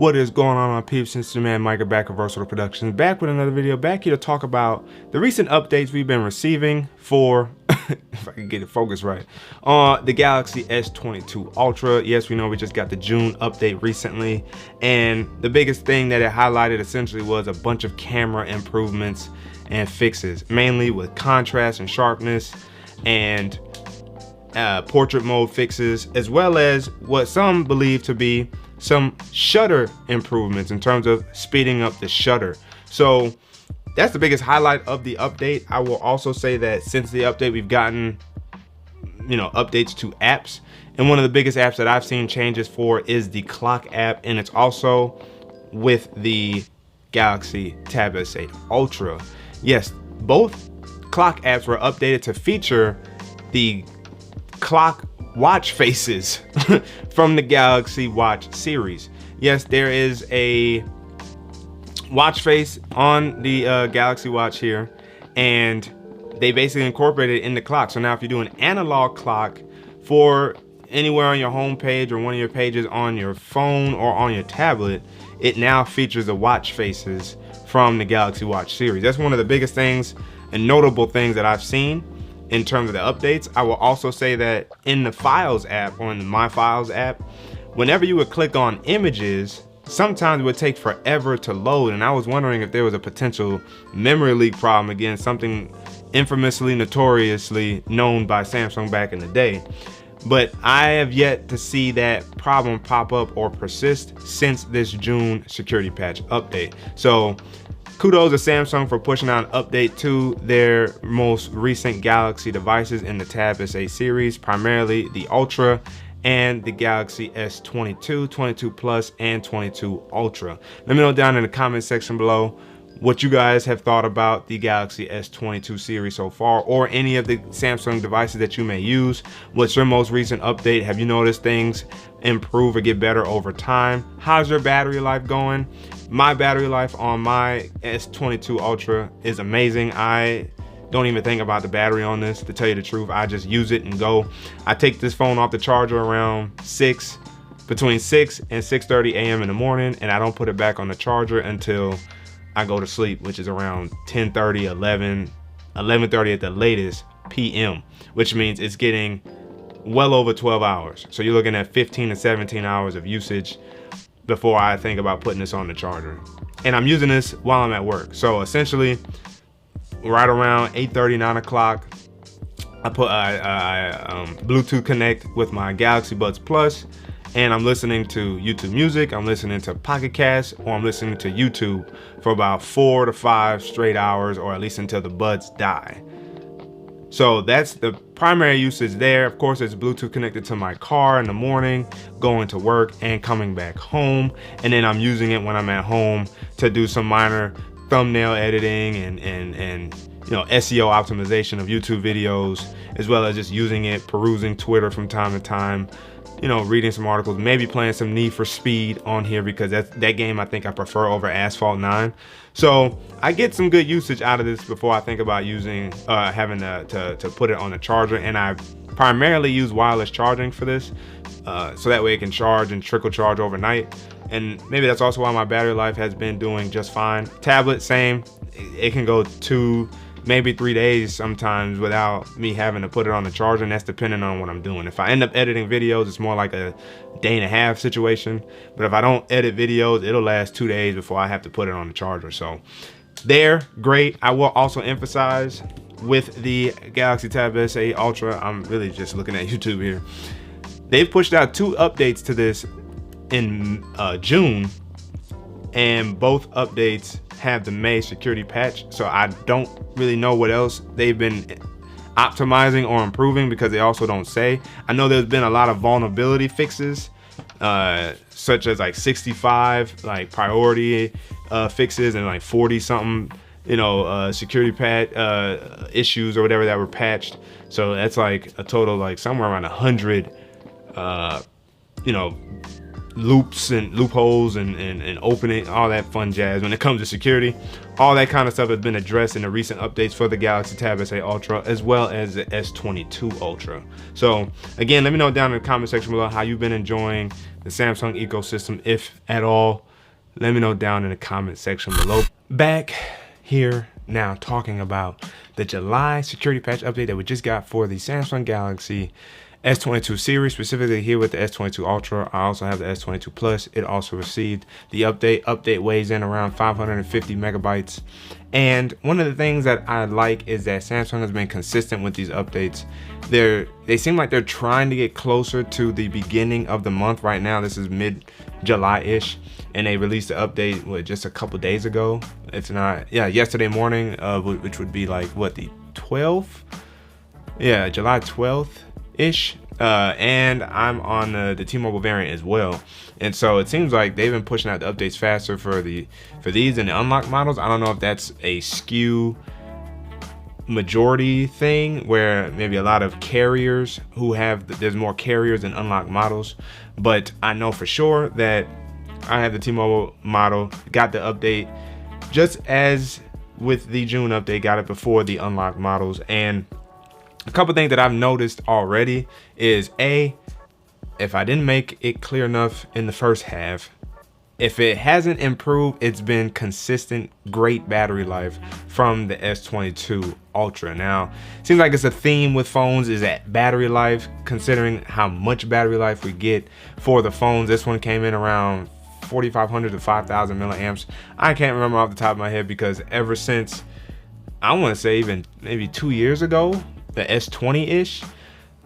What is going on, my peeps? It's your man Micah back at Versatile Productions, back with another video, back here to talk about the recent updates we've been receiving for, if I can get it focused right, on the Galaxy S22 Ultra. Yes, we know we just got the June update recently, and the biggest thing that it highlighted essentially was a bunch of camera improvements and fixes, mainly with contrast and sharpness and portrait mode fixes, as well as what some believe to be some shutter improvements in terms of speeding up the shutter. So that's the biggest highlight of the update. I will also say that since the update, we've gotten, updates to apps, and one of the biggest apps that I've seen changes for is the clock app, and it's also with the Galaxy Tab S8 Ultra. Yes, both clock apps were updated to feature the clock watch faces from the Galaxy Watch series. Yes, there is a watch face on the Galaxy Watch here, and they basically incorporated it in the clock. So now if you do an analog clock for anywhere on your home page or one of your pages on your phone or on your tablet, it now features the watch faces from the Galaxy Watch series. That's one of the biggest things and notable things that I've seen in terms of the updates. I will also say that in the Files app, or in the My Files app, whenever you would click on images, sometimes it would take forever to load, and I was wondering if there was a potential memory leak problem. Again, something infamously, notoriously known by Samsung back in the day. But I have yet to see that problem pop up or persist since this June security patch update. So kudos to Samsung for pushing out an update to their most recent Galaxy devices in the Tab S8 series, primarily the Ultra and the Galaxy S22, 22 Plus, and 22 Ultra. Let me know down in the comment section below what you guys have thought about the Galaxy S22 series so far, or any of the Samsung devices that you may use. What's your most recent update? Have you noticed things improve or get better over time? How's your battery life going? My battery life on my S22 Ultra is amazing. I don't even think about the battery on this, to tell you the truth. I just use it and go. I take this phone off the charger around between 6 and 6:30 a.m. in the morning, and I don't put it back on the charger until I go to sleep, which is around 10:30, 11:30 at the latest p.m., which means it's getting well over 12 hours. So you're looking at 15 to 17 hours of usage before I think about putting this on the charger. And I'm using this while I'm at work. So essentially, right around 8:30, 9 o'clock, I Bluetooth connect with my Galaxy Buds Plus, and I'm listening to YouTube Music, I'm listening to Pocket Cast, or I'm listening to YouTube for about 4 to 5 straight hours, or at least until the buds die. So that's the primary usage there. Of course, it's Bluetooth connected to my car in the morning, going to work and coming back home. And then I'm using it when I'm at home to do some minor thumbnail editing and SEO optimization of YouTube videos, as well as just using it, perusing Twitter from time to time, reading some articles, maybe playing some Need for Speed on here, because that game I think I prefer over Asphalt 9. So I get some good usage out of this before I think about using having to put it on the charger. And I primarily use wireless charging for this, so that way it can charge and trickle charge overnight. And maybe that's also why my battery life has been doing just fine. Tablet, same. It can go 2, maybe 3 days sometimes without me having to put it on the charger, and that's depending on what I'm doing. If I end up editing videos, it's more like a day-and-a-half situation. But if I don't edit videos, it'll last 2 days before I have to put it on the charger. So they're great. I will also emphasize with the Galaxy Tab S8 Ultra, I'm really just looking at YouTube here, they've pushed out 2 updates to this in June, and both updates have the May security patch. So I don't really know what else they've been optimizing or improving, because they also don't say. I know there's been a lot of vulnerability fixes, such as like 65 like priority fixes, and like 40 something security patch issues or whatever that were patched. So that's like a total like somewhere around 100 loops and loopholes and opening, all that fun jazz when it comes to security. All that kind of stuff has been addressed in the recent updates for the Galaxy Tab S8 Ultra, as well as the S22 Ultra. So again, let me know down in the comment section below how you've been enjoying the Samsung ecosystem, if at all. Let me know down in the comment section below. Back here now talking about the July security patch update that we just got for the Samsung Galaxy S22 series, specifically here with the S22 Ultra. I also have the S22 Plus. It also received the update. Update weighs in around 550 megabytes. And one of the things that I like is that Samsung has been consistent with these updates. They seem like they're trying to get closer to the beginning of the month. Right now, this is mid-July-ish, and they released the update just a couple days ago. It's not, yeah, yesterday morning, which would be like what, the 12th? Yeah, July 12th-ish. And I'm on the T-Mobile variant as well, and so it seems like they've been pushing out the updates faster for these and the unlocked models. I don't know if that's a skew majority thing where maybe a lot of carriers who there's more carriers than unlocked models, but I know for sure that I have the T-Mobile model, got the update just as with the June update, got it before the unlocked models. And a couple things that I've noticed already is if I didn't make it clear enough in the first half, if it hasn't improved, it's been consistent great battery life from the S22 Ultra. Now, it seems like it's a theme with phones is that battery life, considering how much battery life we get for the phones. This one came in around 4,500 to 5,000 milliamps. I can't remember off the top of my head because ever since, I want to say even maybe 2 years ago, the S20-ish,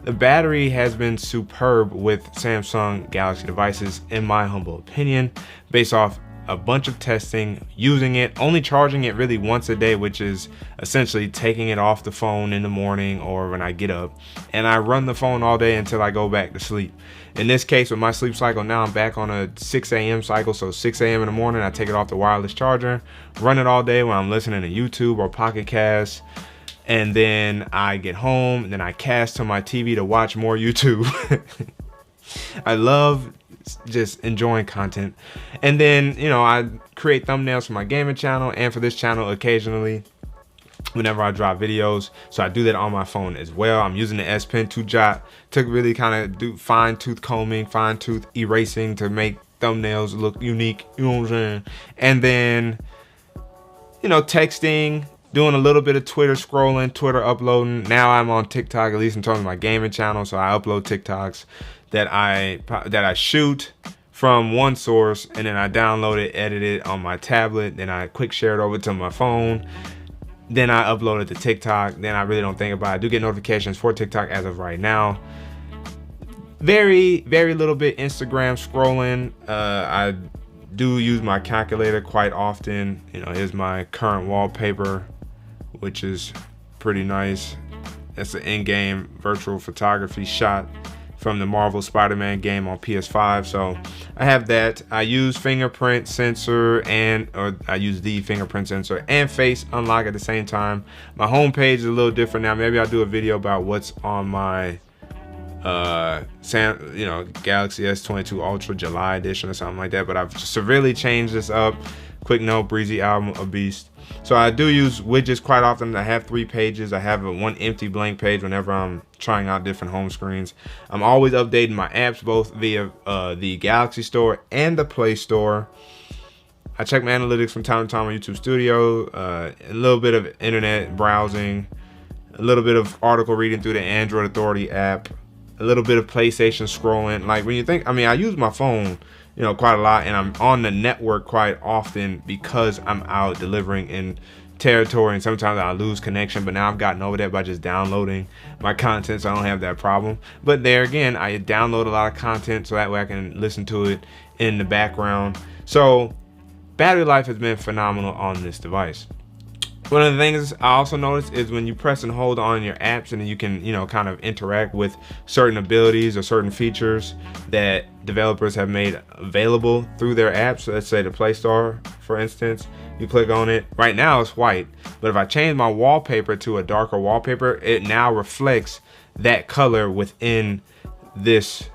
the battery has been superb with Samsung Galaxy devices, in my humble opinion, based off a bunch of testing, using it, only charging it really once a day, which is essentially taking it off the phone in the morning or when I get up, and I run the phone all day until I go back to sleep. In this case, with my sleep cycle now, I'm back on a 6 a.m. cycle, so 6 a.m. in the morning, I take it off the wireless charger, run it all day when I'm listening to YouTube or Pocket Cast, and then I get home and then I cast to my TV to watch more YouTube. I love just enjoying content. And then, you know, I create thumbnails for my gaming channel and for this channel occasionally whenever I drop videos. So I do that on my phone as well. I'm using the S Pen to jot, to really kind of do fine-tooth combing, fine-tooth erasing to make thumbnails look unique, you know what I'm saying? And then, you know, texting, doing a little bit of Twitter scrolling, Twitter uploading. Now I'm on TikTok, at least in terms of my gaming channel. So I upload TikToks that I shoot from one source, and then I download it, edit it on my tablet, then I quick share it over to my phone. Then I upload it to TikTok. Then I really don't think about it. I do get notifications for TikTok as of right now. Very, very little bit Instagram scrolling. I do use my calculator quite often. You know, here's my current wallpaper, which is pretty nice. It's an in-game virtual photography shot from the Marvel Spider-Man game on PS5. So I have that. I use fingerprint sensor or I use the fingerprint sensor and face unlock at the same time. My home page is a little different now. Maybe I'll do a video about what's on my Galaxy S22 Ultra July edition or something like that, but I've severely changed this up. Quick note, Breezy album, a beast. So I do use widgets quite often. I have 3 pages. I have one empty blank page whenever I'm trying out different home screens. I'm always updating my apps both via the Galaxy Store and the Play Store. I check my analytics from time to time on YouTube Studio, a little bit of internet browsing, a little bit of article reading through the Android Authority app, a little bit of PlayStation scrolling. Like when you think, I mean, I use my phone, you know, quite a lot, and I'm on the network quite often because I'm out delivering in territory, and sometimes I lose connection, but now I've gotten over that by just downloading my content, so I don't have that problem. But there again, I download a lot of content so that way I can listen to it in the background. So battery life has been phenomenal on this device. One of the things I also noticed is when you press and hold on your apps, and then you can, you know, kind of interact with certain abilities or certain features that developers have made available through their apps. So let's say the Play Store, for instance, you click on it. Right now it's white, but if I change my wallpaper to a darker wallpaper, it now reflects that color within this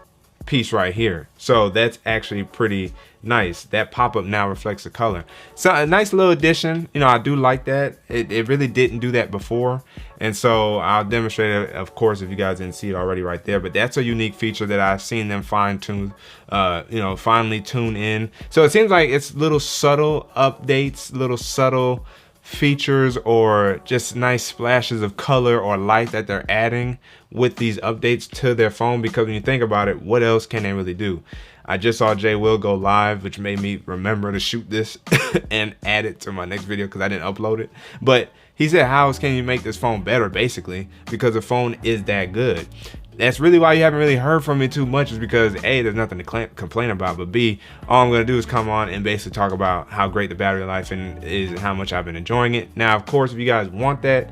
piece right here. So that's actually pretty nice. That pop-up now reflects the color. So a nice little addition. You know, I do like that. It really didn't do that before. And so I'll demonstrate it, of course, if you guys didn't see it already right there. But that's a unique feature that I've seen them fine-tune, you know, finally tune in. So it seems like it's little subtle updates, little subtle features, or just nice splashes of color or light that they're adding with these updates to their phone. Because when you think about it, what else can they really do? I just saw Jay Will go live, which made me remember to shoot this and add it to my next video because I didn't upload it. But he said, how else can you make this phone better, basically, because the phone is that good. That's really why you haven't really heard from me too much, is because A, there's nothing to complain about, but B, all I'm gonna do is come on and basically talk about how great the battery life is and how much I've been enjoying it. Now, of course, if you guys want that,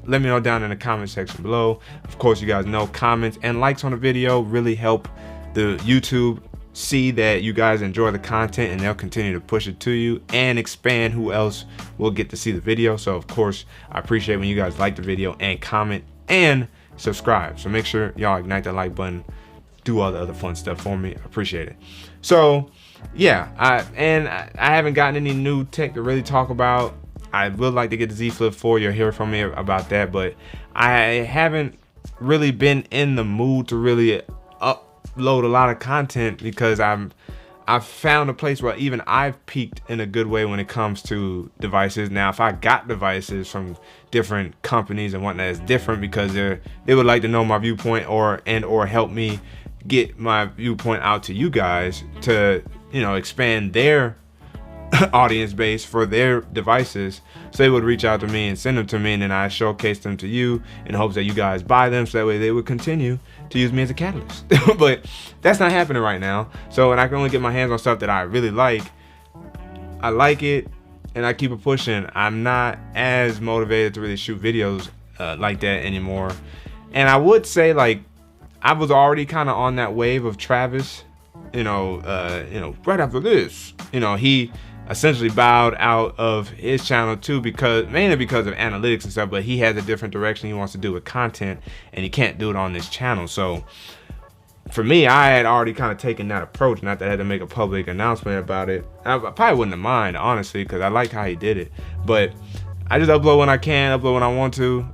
let me know down in the comment section below. Of course, you guys know comments and likes on the video really help the YouTube see that you guys enjoy the content, and they'll continue to push it to you and expand who else will get to see the video. So of course, I appreciate when you guys like the video and comment and subscribe. So make sure y'all ignite that like button, do all the other fun stuff for me. I appreciate it. So yeah, I haven't gotten any new tech to really talk about. I would like to get the Z Flip 4. You'll hear from me about that, but I haven't really been in the mood to really upload a lot of content because I've found a place where even I've peaked in a good way when it comes to devices. Now, if I got devices from different companies and whatnot, it's different because they would like to know my viewpoint or help me get my viewpoint out to you guys to, you know, expand their audience base for their devices. So they would reach out to me and send them to me, and then I showcase them to you in hopes that you guys buy them, so that way they would continue to use me as a catalyst. But that's not happening right now. So when I can only get my hands on stuff that I really like, I like it and I keep it pushing. I'm not as motivated to really shoot videos like that anymore. And I would say, like, I was already kind of on that wave of Travis, you know, right after this, you know, he essentially bowed out of his channel too, mainly because of analytics and stuff, but he has a different direction he wants to do with content and he can't do it on this channel. So for me, I had already kind of taken that approach, not that I had to make a public announcement about it. I probably wouldn't have mind, honestly, because I liked how he did it, but I just upload when I can, upload when I want to.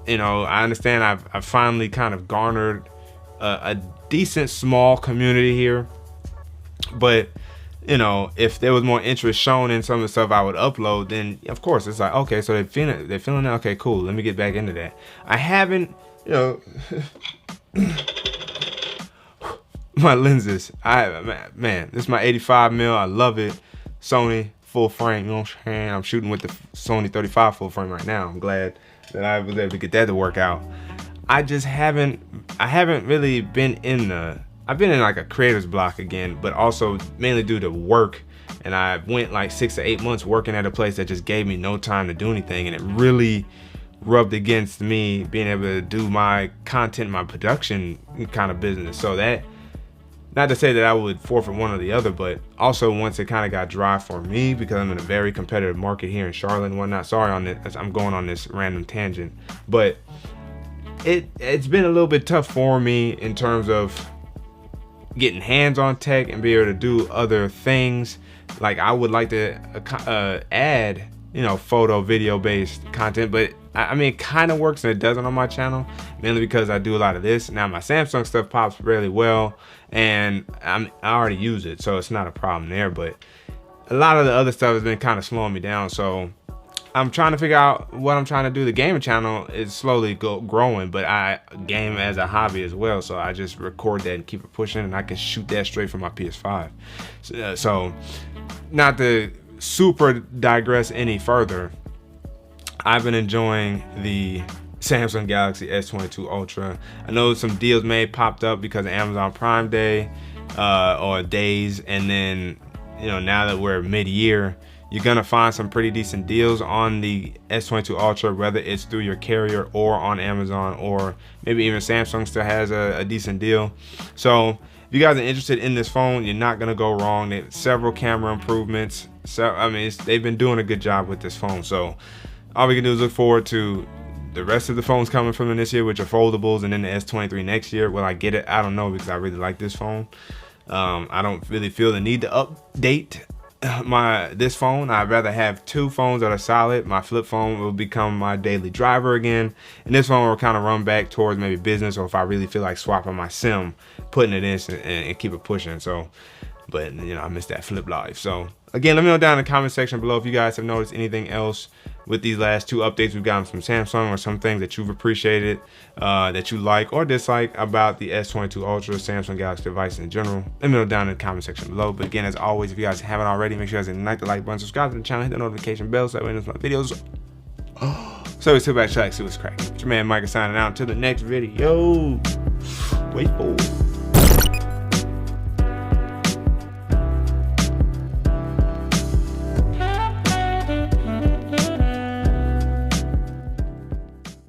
You know, I understand I've finally kind of garnered a decent small community here, but you know, if there was more interest shown in some of the stuff I would upload, then of course it's like, okay, so they're feeling it. Okay, cool. Let me get back into that. I haven't, you know, my lenses. Man, this is my 85 mil. I love it. Sony full frame. You know what I'm saying? I'm shooting with the Sony 35 full frame right now. I'm glad that I was able to get that to work out. I haven't really been in the. I've been in like a creator's block again, but also mainly due to work. And I went like 6 to 8 months working at a place that just gave me no time to do anything. And it really rubbed against me being able to do my content, my production kind of business. So that, not to say that I would forfeit one or the other, but also once it kind of got dry for me, because I'm in a very competitive market here in Charlotte and whatnot. Sorry on this, I'm going on this random tangent, but it's been a little bit tough for me in terms of getting hands on tech and be able to do other things. Like I would like to add, you know, photo, video based content, but I mean, it kind of works and it doesn't on my channel, mainly because I do a lot of this. Now my Samsung stuff pops really well and I already use it, so it's not a problem there, but a lot of the other stuff has been kind of slowing me down. So I'm trying to figure out what I'm trying to do. The gaming channel is slowly growing, but I game as a hobby as well. So I just record that and keep it pushing, and I can shoot that straight from my PS5. So not to super digress any further, I've been enjoying the Samsung Galaxy S22 Ultra. I know some deals may popped up because of Amazon Prime Day or days, and then, you know, now that we're mid-year, you're gonna find some pretty decent deals on the S22 Ultra, whether it's through your carrier or on Amazon, or maybe even Samsung still has a decent deal. So if you guys are interested in this phone, you're not gonna go wrong. They have several camera improvements. So I mean, they've been doing a good job with this phone. So all we can do is look forward to the rest of the phones coming from them this year, which are foldables, and then the S23 next year. Will I get it? I don't know, because I really like this phone. I don't really feel the need to update this phone. I'd rather have two phones that are solid. My flip phone will become my daily driver again, and this phone will kind of run back towards maybe business, or if I really feel like swapping my SIM, putting it in and keep it pushing. So, but you know, I miss that flip life. So again, let me know down in the comment section below if you guys have noticed anything else with these last two updates we've gotten from Samsung, or some things that you've appreciated, that you like or dislike about the S22 Ultra, Samsung Galaxy device in general. Let me know down in the comment section below. But again, as always, if you guys haven't already, make sure you guys hit the like button, subscribe to the channel, hit the notification bell so that way you know my videos. So we sit back, check, see what's cracking. It's your man Micah signing out. Until the next video. Wait for it.